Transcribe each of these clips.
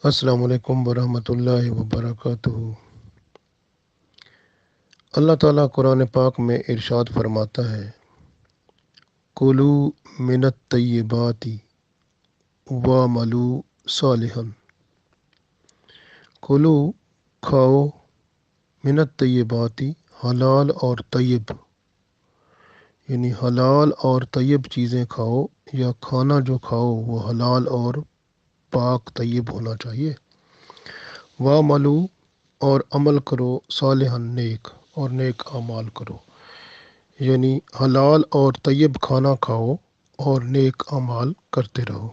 السلام علیکم ورحمۃ اللہ وبرکاتہ۔ اللہ تعالیٰ قرآن پاک میں ارشاد فرماتا ہے، کلو من الطیبات وعملوا صالحا۔ کلو کھاؤ، من الطیبات حلال اور طیب، یعنی حلال اور طیب چیزیں کھاؤ، یا کھانا جو کھاؤ وہ حلال اور پاک طیب ہونا چاہیے۔ وعملوا اور عمل کرو، صالحا نیک، اور نیک اعمال کرو، یعنی حلال اور طیب کھانا کھاؤ اور نیک اعمال کرتے رہو۔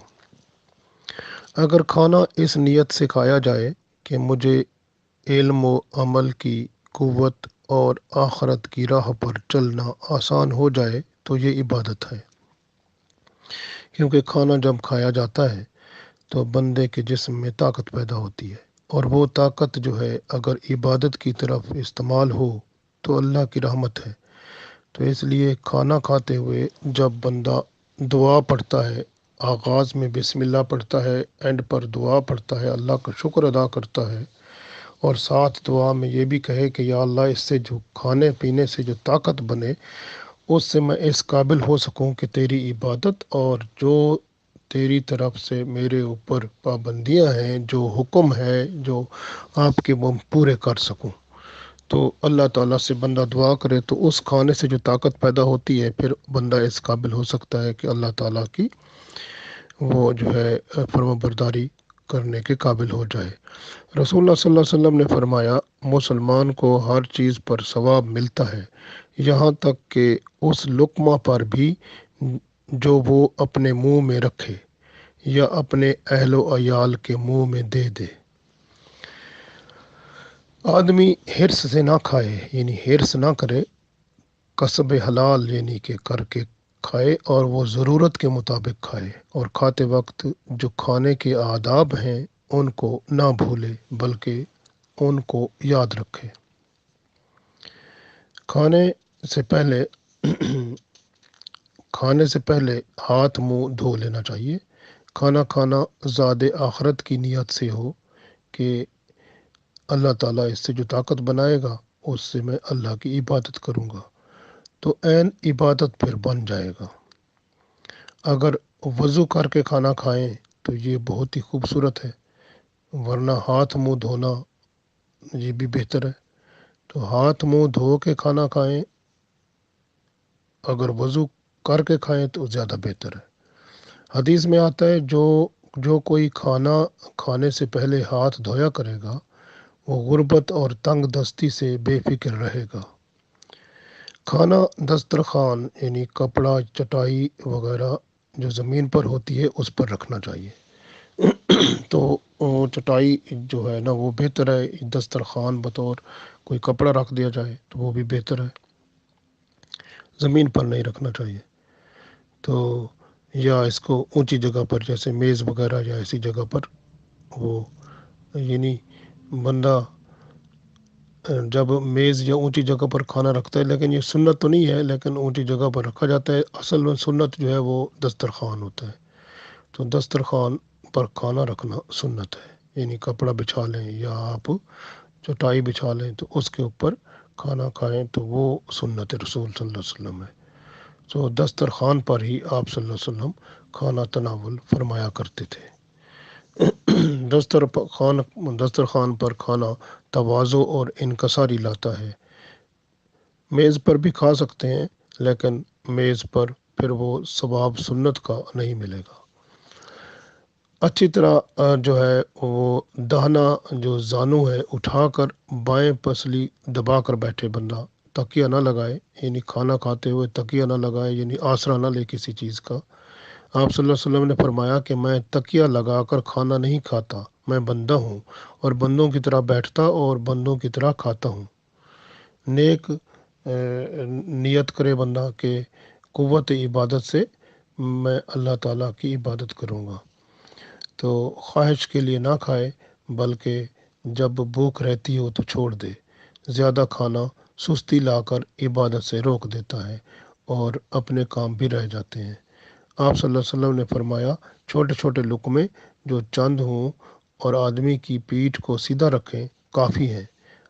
اگر کھانا اس نیت سے کھایا جائے کہ مجھے علم و عمل کی قوت اور آخرت کی راہ پر چلنا آسان ہو جائے تو یہ عبادت ہے، کیونکہ کھانا جب کھایا جاتا ہے تو بندے کے جسم میں طاقت پیدا ہوتی ہے، اور وہ طاقت جو ہے اگر عبادت کی طرف استعمال ہو تو اللہ کی رحمت ہے۔ تو اس لیے کھانا کھاتے ہوئے جب بندہ دعا پڑھتا ہے، آغاز میں بسم اللہ پڑھتا ہے، اینڈ پر دعا پڑھتا ہے، اللہ کا شکر ادا کرتا ہے، اور ساتھ دعا میں یہ بھی کہے کہ یا اللہ اس سے جو کھانے پینے سے جو طاقت بنے، اس سے میں اس قابل ہو سکوں کہ تیری عبادت اور جو تیری طرف سے میرے اوپر پابندیاں ہیں، جو حکم ہے، جو آپ کے وہ پورے کر سکوں۔ تو اللہ تعالیٰ سے بندہ دعا کرے تو اس کھانے سے جو طاقت پیدا ہوتی ہے، پھر بندہ اس قابل ہو سکتا ہے کہ اللہ تعالیٰ کی وہ جو ہے فرما برداری کرنے کے قابل ہو جائے۔ رسول اللہ صلی اللہ علیہ وسلم نے فرمایا، مسلمان کو ہر چیز پر ثواب ملتا ہے، یہاں تک کہ اس لقمہ پر بھی جو وہ اپنے منہ میں رکھے یا اپنے اہل و عیال کے منہ میں دے دے۔ آدمی حرص سے نہ کھائے، یعنی حرص نہ کرے، کسب حلال یعنی کہ کر کے کھائے، اور وہ ضرورت کے مطابق کھائے، اور کھاتے وقت جو کھانے کے آداب ہیں ان کو نہ بھولے بلکہ ان کو یاد رکھے۔ کھانے سے پہلے ہاتھ منہ دھو لینا چاہیے۔ کھانا کھانا زاد آخرت کی نیت سے ہو کہ اللہ تعالیٰ اس سے جو طاقت بنائے گا اس سے میں اللہ کی عبادت کروں گا، تو عین عبادت پھر بن جائے گا۔ اگر وضو کر کے کھانا کھائیں تو یہ بہت ہی خوبصورت ہے، ورنہ ہاتھ منہ دھونا یہ بھی بہتر ہے۔ تو ہاتھ منہ دھو کے کھانا کھائیں، اگر وضو کر کے کھائیں تو زیادہ بہتر ہے۔ حدیث میں آتا ہے جو کوئی کھانا کھانے سے پہلے ہاتھ دھویا کرے گا وہ غربت اور تنگ دستی سے بے فکر رہے گا۔ کھانا دسترخوان یعنی کپڑا، چٹائی وغیرہ جو زمین پر ہوتی ہے اس پر رکھنا چاہیے۔ تو چٹائی جو ہے نا وہ بہتر ہے، دسترخوان بطور کوئی کپڑا رکھ دیا جائے تو وہ بھی بہتر ہے، زمین پر نہیں رکھنا چاہیے۔ تو یا اس کو اونچی جگہ پر جیسے میز وغیرہ یا ایسی جگہ پر، وہ یعنی بندہ جب میز یا اونچی جگہ پر کھانا رکھتا ہے، لیکن یہ سنت تو نہیں ہے، لیکن اونچی جگہ پر رکھا جاتا ہے، اصل میں سنت جو ہے وہ دسترخوان ہوتا ہے۔ تو دسترخوان پر کھانا رکھنا سنت ہے، یعنی کپڑا بچھا لیں یا آپ چٹائی بچھا لیں تو اس کے اوپر کھانا کھائیں تو وہ سنت رسول صلی اللہ علیہ وسلم ہے۔ تو دسترخوان پر ہی آپ صلی اللہ علیہ وسلم کھانا تناول فرمایا کرتے تھے۔ دسترخوان پر کھانا تواضع اور انکساری لاتا ہے۔ میز پر بھی کھا سکتے ہیں، لیکن میز پر پھر وہ ثواب سنت کا نہیں ملے گا۔ اچھی طرح جو ہے وہ دہنا جو زانو ہے اٹھا کر بائیں پسلی دبا کر بیٹھے بندہ، تکیہ نہ لگائے، یعنی کھانا کھاتے ہوئے تکیہ نہ لگائے، یعنی آسرا نہ لے کسی چیز کا۔ آپ صلی اللہ علیہ وسلم نے فرمایا کہ میں تکیہ لگا کر کھانا نہیں کھاتا، میں بندہ ہوں اور بندوں کی طرح بیٹھتا اور بندوں کی طرح کھاتا ہوں۔ نیک نیت کرے بندہ کہ قوت عبادت سے میں اللہ تعالیٰ کی عبادت کروں گا، تو خواہش کے لیے نہ کھائے، بلکہ جب بھوک رہتی ہو تو چھوڑ دے۔ زیادہ کھانا سستی لا کر عبادت سے روک دیتا ہے اور اپنے کام بھی رہ جاتے ہیں۔ آپ صلی اللہ علیہ وسلم نے فرمایا، چھوٹے چھوٹے لقمے جو چند ہوں اور آدمی کی پیٹھ کو سیدھا رکھیں کافی ہیں۔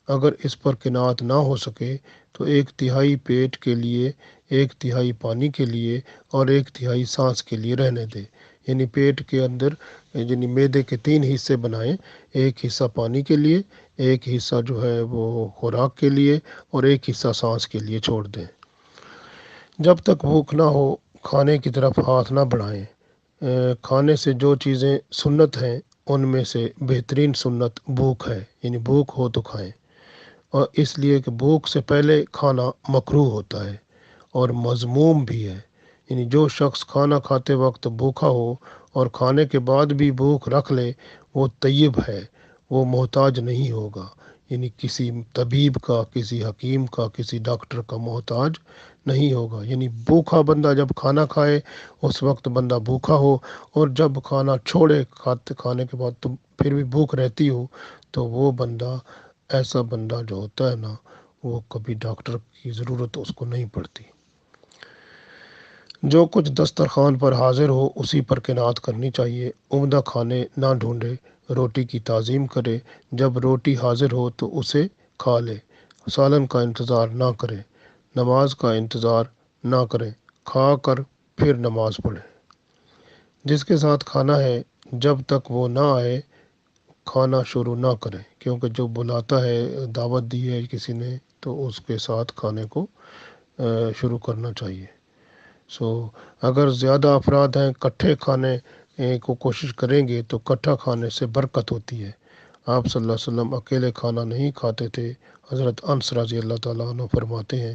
اگر اس پر قناعت نہ ہو سکے تو 1/3 پیٹ کے لیے، 1/3 پانی کے لیے اور 1/3 سانس کے لیے رہنے دیں۔ یعنی پیٹ کے اندر یعنی معدے کے 3 حصے بنائیں، ایک حصہ پانی کے لیے، ایک حصہ جو ہے وہ خوراک کے لیے اور ایک حصہ سانس کے لیے چھوڑ دیں۔ جب تک بھوک نہ ہو کھانے کی طرف ہاتھ نہ بڑھائیں۔ کھانے سے جو چیزیں سنت ہیں ان میں سے بہترین سنت بھوک ہے، یعنی بھوک ہو تو کھائیں، اور اس لیے کہ بھوک سے پہلے کھانا مکروہ ہوتا ہے اور مذموم بھی ہے۔ یعنی جو شخص کھانا کھاتے وقت بھوکا ہو اور کھانے کے بعد بھی بھوک رکھ لے وہ طیب ہے، وہ محتاج نہیں ہوگا، یعنی کسی طبیب کا، کسی حکیم کا، کسی ڈاکٹر کا محتاج نہیں ہوگا۔ یعنی بھوکا بندہ جب کھانا کھائے اس وقت بندہ بھوکا ہو، اور جب کھانا چھوڑے کھانے کے بعد تو پھر بھی بھوک رہتی ہو، تو وہ بندہ، ایسا بندہ جو ہوتا ہے نا، وہ کبھی ڈاکٹر کی ضرورت اس کو نہیں پڑتی۔ جو کچھ دسترخوان پر حاضر ہو اسی پر قناعت کرنی چاہیے۔ عمدہ کھانے نہ ڈھونڈے، روٹی کی تعظیم کرے۔ جب روٹی حاضر ہو تو اسے کھا لے، سالن کا انتظار نہ کرے، نماز کا انتظار نہ کرے، کھا کر پھر نماز پڑھے۔ جس کے ساتھ کھانا ہے جب تک وہ نہ آئے کھانا شروع نہ کرے، کیونکہ جو بلاتا ہے، دعوت دی ہے کسی نے، تو اس کے ساتھ کھانے کو شروع کرنا چاہیے۔ اگر زیادہ افراد ہیں کٹھے کھانے کو کوشش کریں گے تو کٹھا کھانے سے برکت ہوتی ہے۔ آپ صلی اللہ علیہ وسلم اکیلے کھانا نہیں کھاتے تھے۔ حضرت انس رضی اللہ تعالیٰ عنہ فرماتے ہیں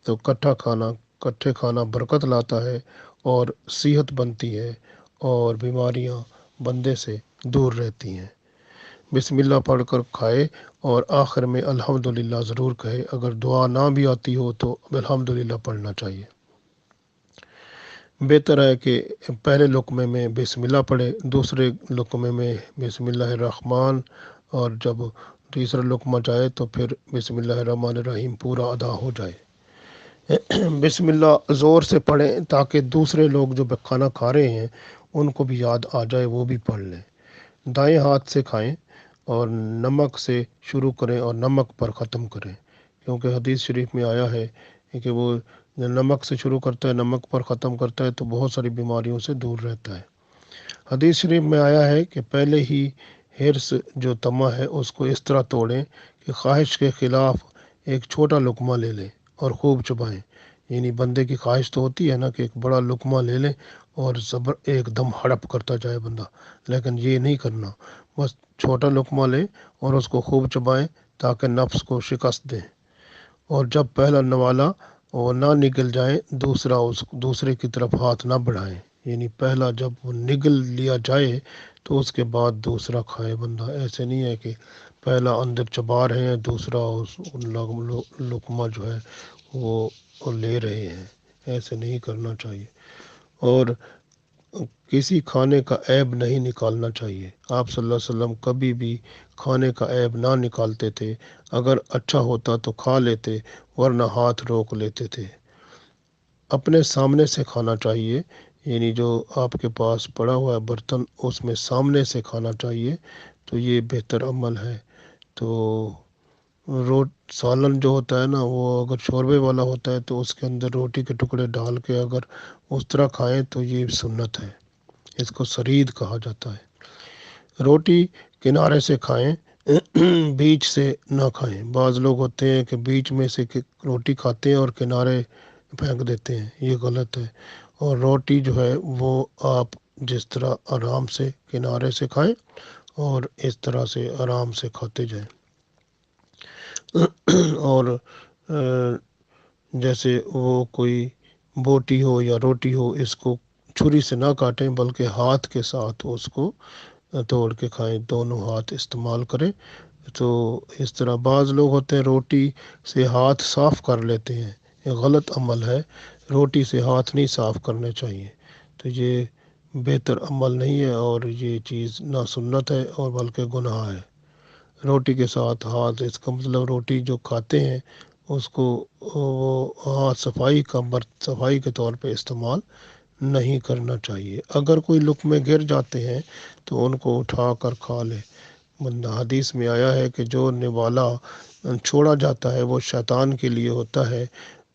تو کٹھے کھانا برکت لاتا ہے اور صحت بنتی ہے اور بیماریاں بندے سے دور رہتی ہیں۔ بسم اللہ پڑھ کر کھائے اور آخر میں الحمدللہ ضرور کہے۔ اگر دعا نہ بھی آتی ہو تو الحمدللہ پڑھنا چاہیے۔ بہتر ہے کہ پہلے لقمے میں بسم اللہ پڑھے، دوسرے لقمے میں بسم اللہ الرحمن، اور جب تیسرا لقمہ جائے تو پھر بسم اللہ الرحمن الرحیم پورا ادا ہو جائے۔ بسم اللہ زور سے پڑھیں تاکہ دوسرے لوگ جو کھانا کھا رہے ہیں ان کو بھی یاد آ جائے، وہ بھی پڑھ لیں۔ دائیں ہاتھ سے کھائیں اور نمک سے شروع کریں اور نمک پر ختم کریں، کیونکہ حدیث شریف میں آیا ہے کہ وہ نمک سے شروع کرتا ہے، نمک پر ختم کرتا ہے تو بہت ساری بیماریوں سے دور رہتا ہے۔ حدیث شریف میں آیا ہے کہ پہلے ہی حرص جو طمع ہے اس کو اس طرح توڑیں کہ خواہش کے خلاف ایک چھوٹا لقمہ لے لیں اور خوب چبائیں۔ یعنی بندے کی خواہش تو ہوتی ہے نا کہ ایک بڑا لقمہ لے لیں اور ایک دم ہڑپ کرتا جائے بندہ، لیکن یہ نہیں کرنا، بس چھوٹا لقمہ لیں اور اس کو خوب چبائیں تاکہ نفس کو شکست دیں، اور جب پہلا نوالا وہ نہ نگل جائیں دوسرے کی طرف ہاتھ نہ بڑھائیں۔ یعنی پہلا جب وہ نگل لیا جائے تو اس کے بعد دوسرا کھائے بندہ۔ ایسے نہیں ہے کہ پہلا اندر چبا رہے ہیں، دوسرا لقمہ جو ہے وہ لے رہے ہیں، ایسے نہیں کرنا چاہیے۔ اور کسی کھانے کا عیب نہیں نکالنا چاہیے۔ آپ صلی اللہ علیہ وسلم کبھی بھی کھانے کا عیب نہ نکالتے تھے، اگر اچھا ہوتا تو کھا لیتے ورنہ ہاتھ روک لیتے تھے۔ اپنے سامنے سے کھانا چاہیے، یعنی جو آپ کے پاس پڑا ہوا ہے برتن اس میں سامنے سے کھانا چاہیے، تو یہ بہتر عمل ہے۔ تو سالن جو ہوتا ہے نا، وہ اگر شوربے والا ہوتا ہے تو اس کے اندر روٹی کے ٹکڑے ڈال کے اگر اس طرح کھائیں تو یہ سنت ہے، اس کو سرید کہا جاتا ہے۔ روٹی کنارے سے کھائیں، بیچ سے نہ کھائیں۔ بعض لوگ ہوتے ہیں کہ بیچ میں سے روٹی کھاتے ہیں اور کنارے پھینک دیتے ہیں، یہ غلط ہے۔ اور روٹی جو ہے وہ آپ جس طرح آرام سے کنارے سے کھائیں اور اس طرح سے آرام سے کھاتے جائیں۔ اور جیسے وہ کوئی بوٹی ہو یا روٹی ہو، اس کو چھری سے نہ کاٹیں بلکہ ہاتھ کے ساتھ اس کو توڑ کے کھائیں، دونوں ہاتھ استعمال کریں۔ تو اس طرح بعض لوگ ہوتے ہیں روٹی سے ہاتھ صاف کر لیتے ہیں، یہ غلط عمل ہے، روٹی سے ہاتھ نہیں صاف کرنے چاہیے، تو یہ بہتر عمل نہیں ہے اور یہ چیز نا سنت ہے اور بلکہ گناہ ہے۔ روٹی کے ساتھ ہاتھ، اس کا مطلب روٹی جو کھاتے ہیں اس کو وہ ہاتھ صفائی کے طور پہ استعمال نہیں کرنا چاہیے۔ اگر کوئی لقمے گر جاتے ہیں تو ان کو اٹھا کر کھا لے، حدیث میں آیا ہے کہ جو نوالا چھوڑا جاتا ہے وہ شیطان کے لیے ہوتا ہے۔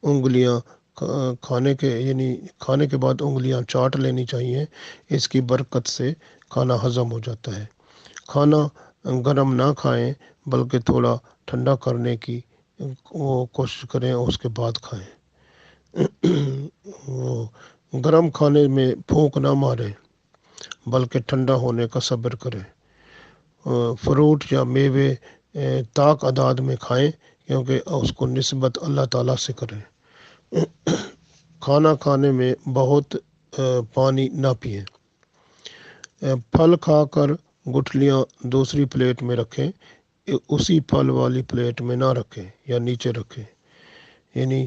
انگلیاں کھانے کے بعد انگلیاں چاٹ لینی چاہیے، اس کی برکت سے کھانا ہضم ہو جاتا ہے۔ کھانا گرم نہ کھائیں بلکہ تھوڑا ٹھنڈا کرنے کی وہ کوشش کریں اور اس کے بعد کھائیں۔ وہ گرم کھانے میں پھونک نہ ماریں بلکہ ٹھنڈا ہونے کا صبر کریں۔ فروٹ یا میوے طاق اعداد میں کھائیں کیونکہ اس کو نسبت اللہ تعالیٰ سے کریں۔ کھانا کھانے میں بہت پانی نہ پئیں۔ پھل کھا کر گٹھلیاں دوسری پلیٹ میں رکھیں، اسی پھل والی پلیٹ میں نہ رکھیں یا نیچے رکھیں۔ یعنی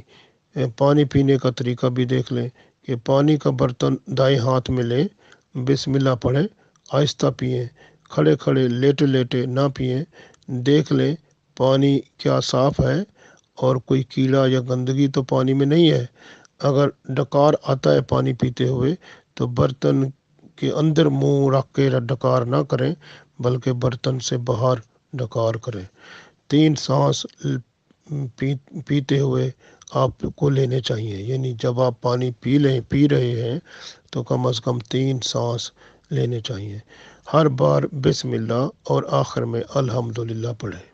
پانی پینے کا طریقہ بھی دیکھ لیں کہ پانی کا برتن دائیں ہاتھ میں لیں، بسم اللہ پڑھیں، آہستہ پئیں، کھڑے کھڑے لیٹے لیٹے نہ پئیں۔ دیکھ لیں پانی کیا صاف ہے اور کوئی کیڑا یا گندگی تو پانی میں نہیں ہے۔ اگر ڈکار آتا ہے پانی پیتے ہوئے تو برتن کے اندر منہ رکھ کے ڈکار نہ کریں بلکہ برتن سے باہر ڈکار کریں۔ 3 سانس پیتے ہوئے آپ کو لینے چاہیے، یعنی جب آپ پانی پی رہے ہیں تو کم از کم 3 سانس لینے چاہیے۔ ہر بار بسم اللہ اور آخر میں الحمدللہ پڑھیں۔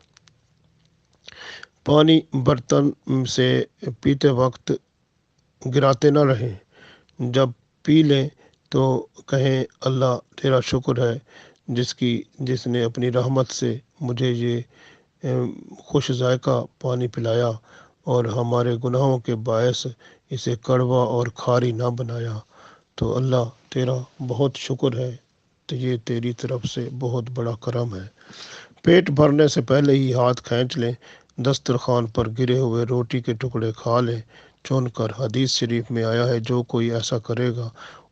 پانی برتن سے پیتے وقت گراتے نہ رہیں۔ جب پی لیں تو کہیں اللہ تیرا شکر ہے جس نے اپنی رحمت سے مجھے یہ خوش ذائقہ پانی پلایا اور ہمارے گناہوں کے باعث اسے کڑوا اور کھاری نہ بنایا، تو اللہ تیرا بہت شکر ہے، تو یہ تیری طرف سے بہت بڑا کرم ہے۔ پیٹ بھرنے سے پہلے ہی ہاتھ کھینچ لیں، دسترخوان پر گرے ہوئے روٹی کے ٹکڑے کھا لیں چن کر۔ حدیث شریف میں آیا ہے جو کوئی ایسا کرے گا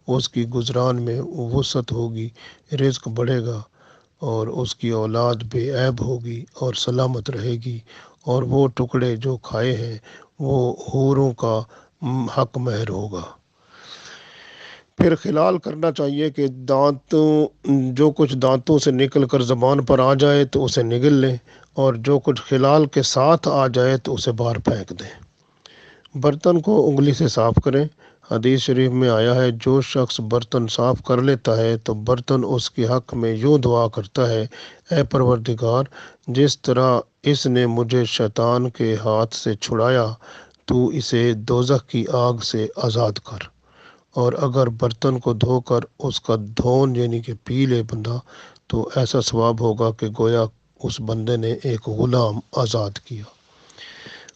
اس کی گزران میں وسعت ہوگی، رزق بڑھے گا اور اس کی اولاد بے عیب ہوگی اور سلامت رہے گی، اور وہ ٹکڑے جو کھائے ہیں وہ حوروں کا حق مہر ہوگا۔ پھر خلال کرنا چاہیے کہ جو کچھ دانتوں سے نکل کر زبان پر آ جائے تو اسے نگل لیں، اور جو کچھ خلال کے ساتھ آ جائے تو اسے باہر پھینک دیں۔ برتن کو انگلی سے صاف کریں۔ حدیث شریف میں آیا ہے جو شخص برتن صاف کر لیتا ہے تو برتن اس کے حق میں یوں دعا کرتا ہے، اے پروردگار، جس طرح اس نے مجھے شیطان کے ہاتھ سے چھڑایا تو اسے دوزخ کی آگ سے آزاد کر۔ اور اگر برتن کو دھو کر اس کا دھون یعنی کہ پی لے بندہ تو ایسا ثواب ہوگا کہ گویا اس بندے نے ایک غلام آزاد کیا۔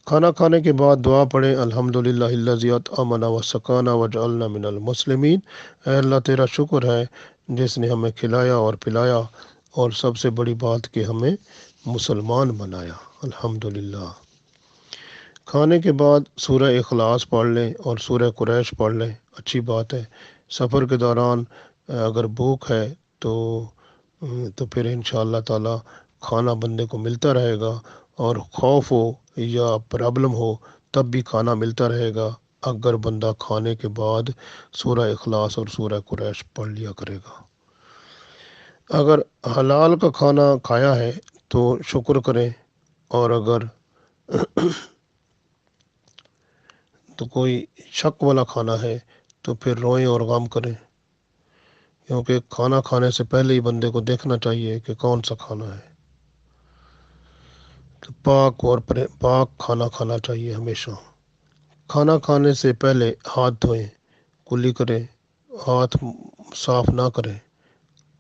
کھانا کھانے کے بعد دعا پڑھیں، الحمدللہ الذی اطعمنا وسقانا وجعلنا من المسلمین۔ اے اللہ تیرا شکر ہے جس نے ہمیں کھلایا اور پلایا اور سب سے بڑی بات کہ ہمیں مسلمان بنایا، الحمدللہ۔ کھانے کے بعد سورہ اخلاص پڑھ لیں اور سورہ قریش پڑھ لیں، اچھی بات ہے۔ سفر کے دوران اگر بھوک ہے تو پھر انشاءاللہ تعالی کھانا بندے کو ملتا رہے گا، اور خوف ہو یا پرابلم ہو تب بھی کھانا ملتا رہے گا اگر بندہ کھانے کے بعد سورہ اخلاص اور سورہ قریش پڑھ لیا کرے گا۔ اگر حلال کا کھانا کھایا ہے تو شکر کریں، اور اگر تو کوئی شک والا کھانا ہے تو پھر روئیں اور غم کریں، کیونکہ کھانا کھانے سے پہلے ہی بندے کو دیکھنا چاہیے کہ کون سا کھانا ہے۔ تو پاک کھانا کھانا چاہیے ہمیشہ۔ کھانا کھانے سے پہلے ہاتھ دھوئیں، کلی کریں، ہاتھ صاف نہ کریں۔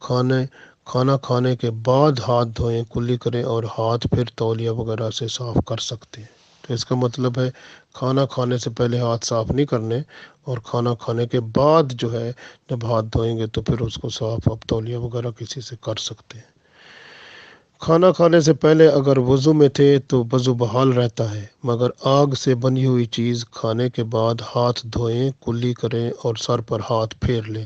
کھانا کھانے کے بعد ہاتھ دھوئیں، کلی کریں، اور ہاتھ پھر تولیہ وغیرہ سے صاف کر سکتے ہیں۔ تو اس کا مطلب ہے کھانا کھانے سے پہلے ہاتھ صاف نہیں کرنے، اور کھانا کھانے کے بعد جو ہے جب ہاتھ دھوئیں گے تو پھر اس کو صاف اب تولیہ وغیرہ کسی سے کر سکتے ہیں۔ کھانا کھانے سے پہلے اگر وضو میں تھے تو وضو بحال رہتا ہے، مگر آگ سے بنی ہوئی چیز کھانے کے بعد ہاتھ دھوئیں، کلی کریں اور سر پر ہاتھ پھیر لیں،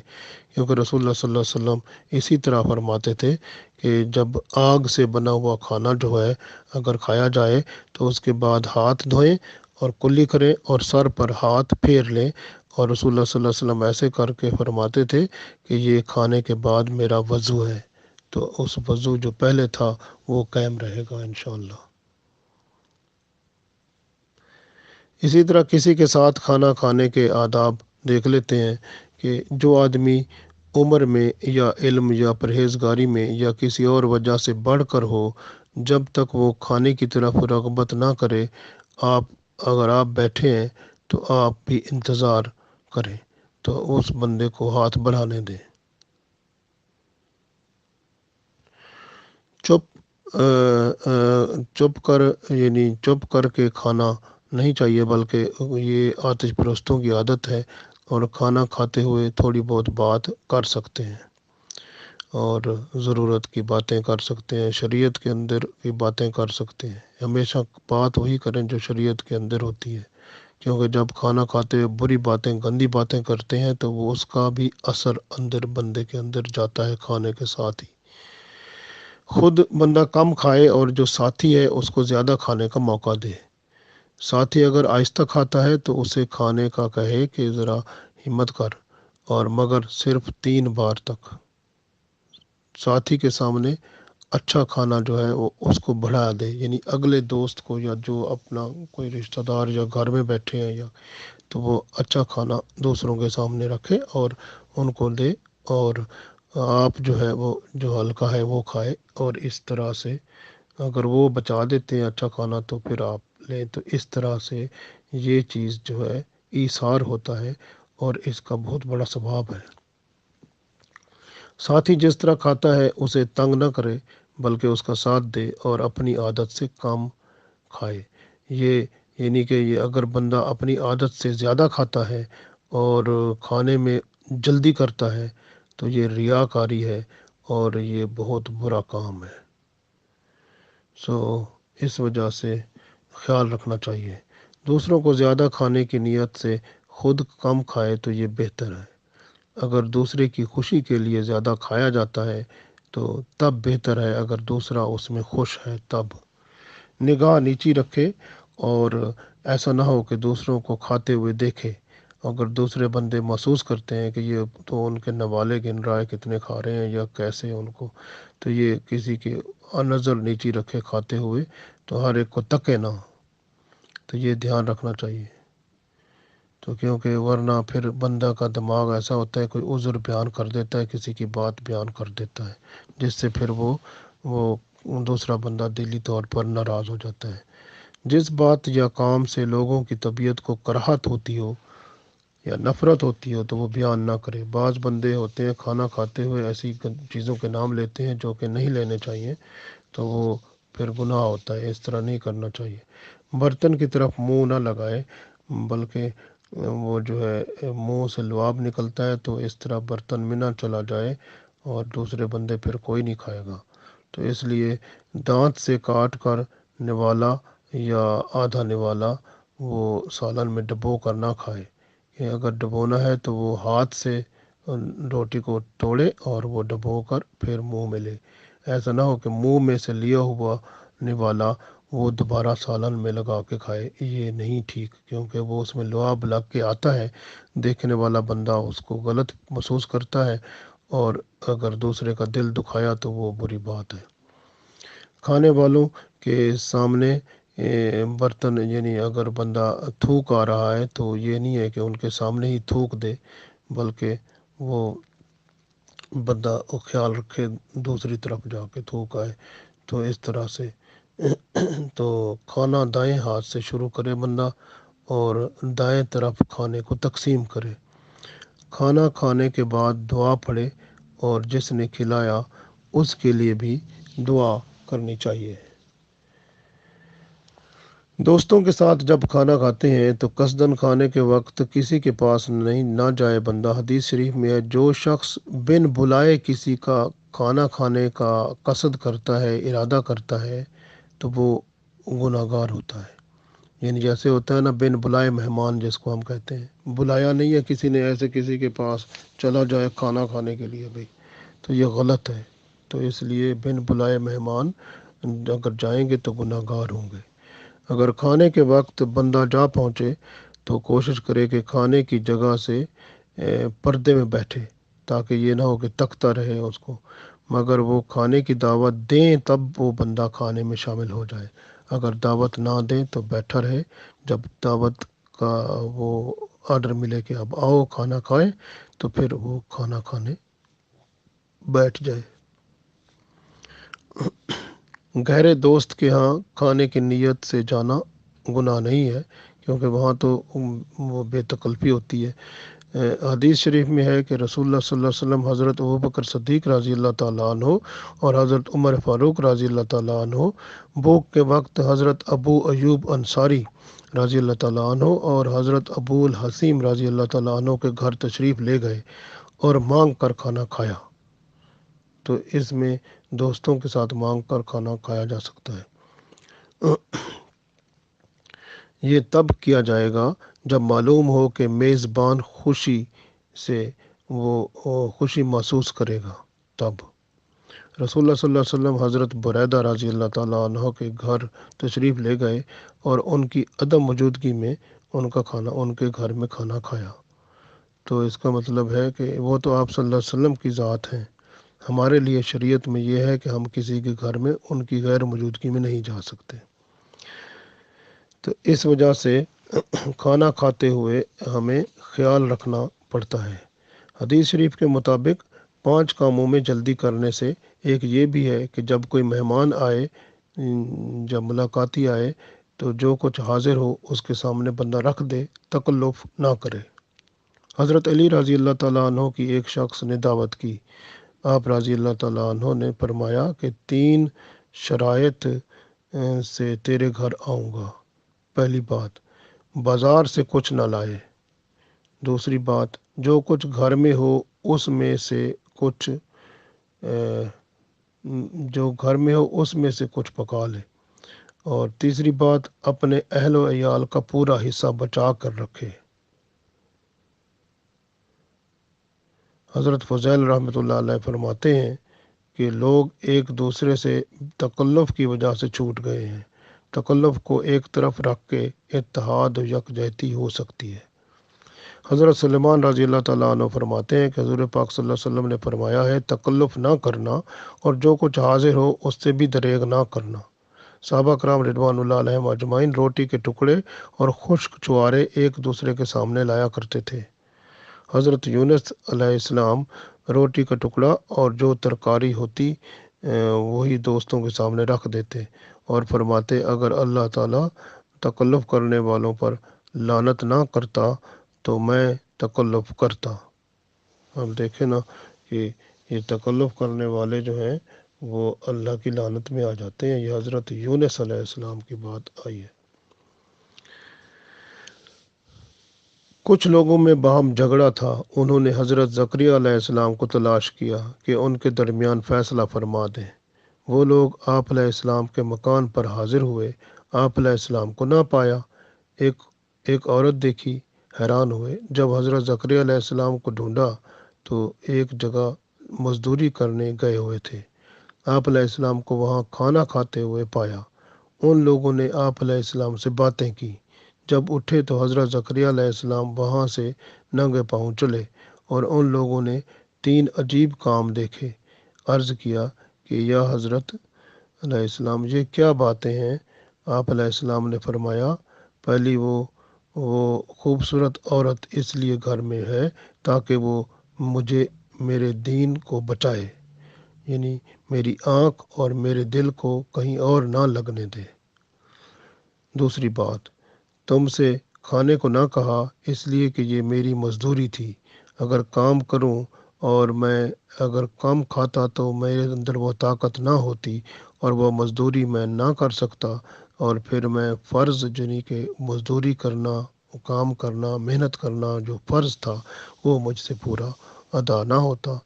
کیونکہ رسول اللہ صلی اللہ علیہ وسلم اسی طرح فرماتے تھے کہ جب آگ سے بنا ہوا کھانا جو ہے اگر کھایا جائے تو اس کے بعد ہاتھ دھوئیں اور کلی کریں اور سر پر ہاتھ پھیر لیں، اور رسول اللہ صلی اللہ علیہ وسلم ایسے کر کے فرماتے تھے کہ یہ کھانے کے بعد میرا وضو ہے، تو اس وضو جو پہلے تھا وہ قائم رہے گا انشاءاللہ۔ اسی طرح کسی کے ساتھ کھانا کھانے کے آداب دیکھ لیتے ہیں کہ جو آدمی عمر میں یا علم یا پرہیزگاری میں یا کسی اور وجہ سے بڑھ کر ہو، جب تک وہ کھانے کی طرف رغبت نہ کرے، اگر آپ بیٹھے ہیں تو آپ بھی انتظار کریں، تو اس بندے کو ہاتھ بڑھانے دیں۔ چپ چپ کر کے کھانا نہیں چاہیے، بلکہ یہ آتش پرستوں کی عادت ہے، اور کھانا کھاتے ہوئے تھوڑی بہت بات کر سکتے ہیں اور ضرورت کی باتیں کر سکتے ہیں، شریعت کے اندر کی باتیں کر سکتے ہیں۔ ہمیشہ بات وہی کریں جو شریعت کے اندر ہوتی ہے، کیونکہ جب کھانا کھاتے ہوئے بری باتیں، گندی باتیں کرتے ہیں تو وہ اس کا بھی اثر اندر بندے کے اندر جاتا ہے کھانے کے ساتھ ہی۔ خود بندہ کم کھائے اور جو ساتھی ہے اس کو زیادہ کھانے کا موقع دے۔ ساتھی اگر آہستہ کھاتا ہے تو اسے کھانے کا کہے کہ ذرا ہمت کر، اور مگر صرف 3 بار تک۔ ساتھی کے سامنے اچھا کھانا جو ہے وہ اس کو بڑھا دے، یعنی اگلے دوست کو یا جو اپنا کوئی رشتہ دار یا گھر میں بیٹھے ہیں، یا تو وہ اچھا کھانا دوسروں کے سامنے رکھے اور ان کو دے، اور آپ جو ہے وہ جو ہلکا ہے وہ کھائے، اور اس طرح سے اگر وہ بچا دیتے ہیں اچھا کھانا تو پھر آپ لیں، تو اس طرح سے یہ چیز جو ہے ایثار ہوتا ہے اور اس کا بہت بڑا ثواب ہے۔ ساتھی جس طرح کھاتا ہے اسے تنگ نہ کرے، بلکہ اس کا ساتھ دے اور اپنی عادت سے کم کھائے۔ یعنی کہ یہ اگر بندہ اپنی عادت سے زیادہ کھاتا ہے اور کھانے میں جلدی کرتا ہے تو یہ ریاکاری ہے اور یہ بہت برا کام ہے۔ اس وجہ سے خیال رکھنا چاہیے۔ دوسروں کو زیادہ کھانے کی نیت سے خود کم کھائے تو یہ بہتر ہے۔ اگر دوسرے کی خوشی کے لیے زیادہ کھایا جاتا ہے تو تب بہتر ہے، اگر دوسرا اس میں خوش ہے تب۔ نگاہ نیچی رکھے اور ایسا نہ ہو کہ دوسروں کو کھاتے ہوئے دیکھے۔ اگر دوسرے بندے محسوس کرتے ہیں کہ یہ تو ان کے نوالے گن رہا ہے کتنے کھا رہے ہیں یا کیسے ان کو، تو یہ کسی کی نظر نیچی رکھے کھاتے ہوئے، تو ہر ایک کو تکے نہ، تو یہ دھیان رکھنا چاہیے۔ تو کیونکہ ورنہ پھر بندہ کا دماغ ایسا ہوتا ہے، کوئی عذر بیان کر دیتا ہے، کسی کی بات بیان کر دیتا ہے، جس سے پھر وہ دوسرا بندہ دلی طور پر ناراض ہو جاتا ہے۔ جس بات یا کام سے لوگوں کی طبیعت کو کراہت ہوتی ہو یا نفرت ہوتی ہو تو وہ بیان نہ کرے۔ بعض بندے ہوتے ہیں کھانا کھاتے ہوئے ایسی چیزوں کے نام لیتے ہیں جو کہ نہیں لینے چاہیے، تو وہ پھر گناہ ہوتا ہے، اس طرح نہیں کرنا چاہیے۔ برتن کی طرف منہ نہ لگائے، بلکہ وہ جو ہے منہ سے لعاب نکلتا ہے تو اس طرح برتن میں نہ چلا جائے اور دوسرے بندے پھر کوئی نہیں کھائے گا۔ تو اس لیے دانت سے کاٹ کر نوالا یا آدھا نوالا وہ سالن میں ڈبو کر نہ کھائے۔ اگر ڈبونا ہے تو وہ ہاتھ سے روٹی کو توڑے اور وہ ڈبو کر پھر منہ میں لے۔ ایسا نہ ہو کہ منہ میں سے لیا ہوا نوالا وہ دوبارہ سالن میں لگا کے کھائے، یہ نہیں ٹھیک، کیونکہ وہ اس میں لعاب لگ کے آتا ہے، دیکھنے والا بندہ اس کو غلط محسوس کرتا ہے، اور اگر دوسرے کا دل دکھایا تو وہ بری بات ہے۔ کھانے والوں کے سامنے برتن، یعنی اگر بندہ تھوک آ رہا ہے تو یہ نہیں ہے کہ ان کے سامنے ہی تھوک دے، بلکہ وہ بندہ خیال رکھے دوسری طرف جا کے تھوک آئے، تو اس طرح سے تو کھانا دائیں ہاتھ سے شروع کرے بندہ اور دائیں طرف کھانے کو تقسیم کرے۔ کھانا کھانے کے بعد دعا پڑھے اور جس نے کھلایا اس کے لیے بھی دعا کرنی چاہیے۔ دوستوں کے ساتھ جب کھانا کھاتے ہیں تو قصدن کھانے کے وقت کسی کے پاس نہ جائے بندہ۔ حدیث شریف میں ہے جو شخص بن بلائے کسی کا کھانا کھانے کا قصد کرتا ہے، ارادہ کرتا ہے، تو وہ گناہ گار ہوتا ہے۔ یعنی جیسے ہوتا ہے نا بن بلائے مہمان، جس کو ہم کہتے ہیں، بلایا نہیں ہے کسی نے، ایسے کسی کے پاس چلا جائے کھانا کھانے کے لیے بھائی، تو یہ غلط ہے۔ تو اس لیے بن بلائے مہمان اگر جائیں گے تو گناہ گار ہوں گے۔ اگر کھانے کے وقت بندہ جا پہنچے تو کوشش کرے کہ کھانے کی جگہ سے پردے میں بیٹھے، تاکہ یہ نہ ہو کہ تکتا رہے اس کو۔ مگر وہ کھانے کی دعوت دیں تب وہ بندہ کھانے میں شامل ہو جائے، اگر دعوت نہ دیں تو بیٹھا رہے، جب دعوت کا وہ آرڈر ملے کہ اب آؤ کھانا کھائیں تو پھر وہ کھانا کھانے بیٹھ جائے۔ گہرے دوست کے ہاں کھانے کی نیت سے جانا گناہ نہیں ہے، کیونکہ وہاں تو وہ بے تکلفی ہوتی ہے۔ حدیث شریف میں ہے کہ رسول اللہ صلی اللہ علیہ وسلم حضرت ابوبکر صدیق رضی اللہ تعالیٰ عنہ اور حضرت عمر فاروق رضی اللہ تعالیٰ عنہ بھوک کے وقت حضرت ابو ایوب انصاری رضی اللہ تعالیٰ عنہ اور حضرت ابو الحسیم رضی اللہ تعالیٰ عنہ کے گھر تشریف لے گئے اور مانگ کر کھانا کھایا۔ تو اس میں دوستوں کے ساتھ مانگ کر کھانا کھایا جا سکتا ہے۔ یہ تب کیا جائے گا جب معلوم ہو کہ میزبان خوشی سے وہ خوشی محسوس کرے گا، تب۔ رسول اللہ صلی اللہ علیہ وسلم حضرت بریدہ رضی اللہ تعالیٰ عنہ کے گھر تشریف لے گئے اور ان کی عدم موجودگی میں ان کے گھر میں کھانا کھایا۔ تو اس کا مطلب ہے کہ وہ تو آپ صلی اللہ علیہ وسلم کی ذات ہیں، ہمارے لیے شریعت میں یہ ہے کہ ہم کسی کے گھر میں ان کی غیر موجودگی میں نہیں جا سکتے۔ تو اس وجہ سے کھانا کھاتے ہوئے ہمیں خیال رکھنا پڑتا ہے۔ حدیث شریف کے مطابق 5 کاموں میں جلدی کرنے سے ایک یہ بھی ہے کہ جب کوئی مہمان آئے، جب ملاقاتی آئے تو جو کچھ حاضر ہو اس کے سامنے بندہ رکھ دے، تکلف نہ کرے۔ حضرت علی رضی اللہ تعالیٰ عنہ کی ایک شخص نے دعوت کی، آپ رضی اللہ تعالیٰ عنہ نے فرمایا کہ 3 شرائط سے تیرے گھر آؤں گا۔ پہلی بات، بازار سے کچھ نہ لائے۔ دوسری بات، جو کچھ گھر میں ہو اس میں سے کچھ پکا لے۔ اور تیسری بات، اپنے اہل و عیال کا پورا حصہ بچا کر رکھے۔ حضرت فضیل رحمۃ اللہ علیہ فرماتے ہیں کہ لوگ ایک دوسرے سے تکلف کی وجہ سے چھوٹ گئے ہیں۔ تکلف کو ایک طرف رکھ کے اتحاد و یکجہتی ہو سکتی ہے۔ حضرت سلیمان رضی اللہ تعالیٰ عنہ فرماتے ہیں کہ حضور پاک صلی اللہ علیہ وسلم نے فرمایا ہے، تکلف نہ کرنا اور جو کچھ حاضر ہو اس سے بھی دریغ نہ کرنا۔ صحابہ کرام رضوان اللہ علیہم اجمعین روٹی کے ٹکڑے اور خشک چوارے ایک دوسرے کے سامنے لایا کرتے تھے۔ حضرت یونس علیہ السلام روٹی کا ٹکڑا اور جو ترکاری ہوتی وہی دوستوں کے سامنے رکھ دیتے اور فرماتے، اگر اللہ تعالیٰ تکلف کرنے والوں پر لعنت نہ کرتا تو میں تکلف کرتا۔ اب دیکھیں نا کہ یہ تکلف کرنے والے جو ہیں وہ اللہ کی لعنت میں آ جاتے ہیں۔ یہ حضرت یونس علیہ السلام کی بات آئی ہے۔ کچھ لوگوں میں باہم جھگڑا تھا، انہوں نے حضرت زکریا علیہ السلام کو تلاش کیا کہ ان کے درمیان فیصلہ فرما دیں۔ وہ لوگ آپ علیہ السلام کے مکان پر حاضر ہوئے، آپ علیہ السلام کو نہ پایا۔ ایک عورت دیکھی، حیران ہوئے۔ جب حضرت زکریا علیہ السلام کو ڈھونڈا تو ایک جگہ مزدوری کرنے گئے ہوئے تھے۔ آپ علیہ السلام کو وہاں کھانا کھاتے ہوئے پایا۔ ان لوگوں نے آپ علیہ السلام سے باتیں کی۔ جب اٹھے تو حضرت زکریا علیہ السلام وہاں سے ننگے پاؤں چلے اور ان لوگوں نے 3 عجیب کام دیکھے۔ عرض کیا کہ یا حضرت علیہ السلام یہ کیا باتیں ہیں؟ آپ علیہ السلام نے فرمایا، پہلی وہ خوبصورت عورت اس لیے گھر میں ہے تاکہ وہ مجھے میرے دین کو بچائے، یعنی میری آنکھ اور میرے دل کو کہیں اور نہ لگنے دے۔ دوسری بات، تم سے کھانے کو نہ کہا اس لیے کہ یہ میری مزدوری تھی، اگر کام کروں اور میں اگر کم کھاتا تو میرے اندر وہ طاقت نہ ہوتی اور وہ مزدوری میں نہ کر سکتا، اور پھر میں فرض یعنی کہ مزدوری کرنا، کام کرنا، محنت کرنا جو فرض تھا وہ مجھ سے پورا ادا نہ ہوتا۔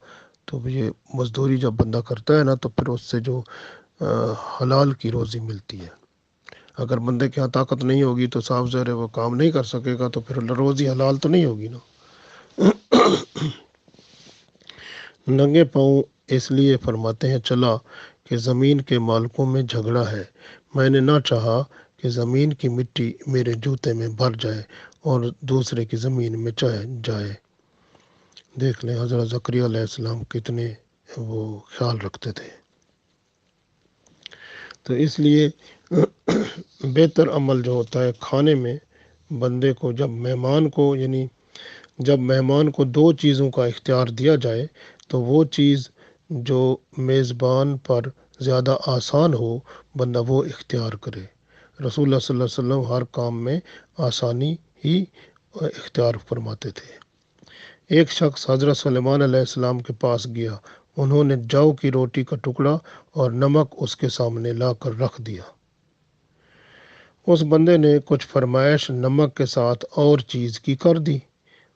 تو یہ مزدوری جب بندہ کرتا ہے نا تو پھر اس سے جو حلال کی روزی ملتی ہے۔ اگر بندے کے ہاں طاقت نہیں ہوگی تو صاف ظاہر ہے وہ کام نہیں کر سکے گا، تو پھر روزی حلال تو نہیں ہوگی نا۔ ننگے پاؤں اس لیے فرماتے ہیں چلا کہ زمین کے مالکوں میں جھگڑا ہے، میں نے نہ چاہا کہ زمین کی مٹی میرے جوتے میں بھر جائے اور دوسرے کی زمین میں جائے۔ دیکھ لیں حضرت زکریا علیہ السلام کتنے وہ خیال رکھتے تھے۔ تو اس لیے بہتر عمل جو ہوتا ہے کھانے میں، بندے کو جب مہمان کو دو چیزوں کا اختیار دیا جائے تو وہ چیز جو میزبان پر زیادہ آسان ہو بندہ وہ اختیار کرے۔ رسول اللہ صلی اللہ علیہ وسلم ہر کام میں آسانی ہی اختیار فرماتے تھے۔ ایک شخص حضرت سلیمان علیہ السلام کے پاس گیا، انہوں نے جو کی روٹی کا ٹکڑا اور نمک اس کے سامنے لا کر رکھ دیا۔ اس بندے نے کچھ فرمائش نمک کے ساتھ اور چیز کی کر دی۔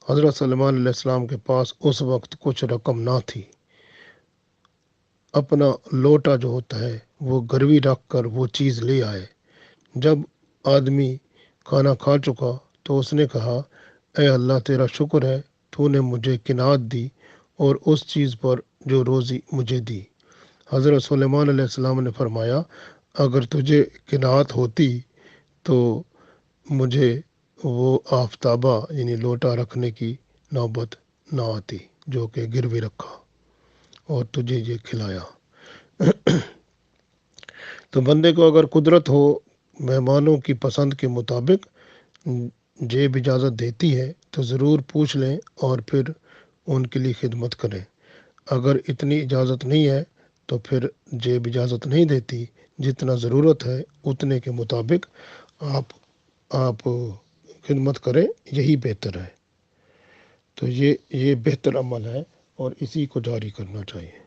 حضرت سلیمان علیہ السلام کے پاس اس وقت کچھ رقم نہ تھی۔ اپنا لوٹا جو ہوتا ہے وہ گروی رکھ کر وہ چیز لے آئے۔ جب آدمی کھانا کھا چکا تو اس نے کہا، اے اللہ تیرا شکر ہے، تو نے مجھے قناعت دی اور اس چیز پر جو روزی مجھے دی۔ حضرت سلیمان علیہ السلام نے فرمایا، اگر تجھے قناعت ہوتی تو مجھے وہ آفتابہ لوٹا رکھنے کی نوبت نہ آتی جو کہ گروی رکھا اور تجھے یہ کھلایا۔ تو بندے کو اگر قدرت ہو مہمانوں کی پسند کے مطابق جیب اجازت دیتی ہے تو ضرور پوچھ لیں اور پھر ان کے لیے خدمت کریں۔ اگر اتنی اجازت نہیں ہے تو پھر جیب اجازت نہیں دیتی، جتنا ضرورت ہے اتنے کے مطابق آپ خدمت کریں، یہی بہتر ہے۔ تو یہ بہتر عمل ہے اور اسی کو جاری کرنا چاہیے۔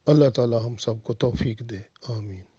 اللہ تعالی ہم سب کو توفیق دے، آمین۔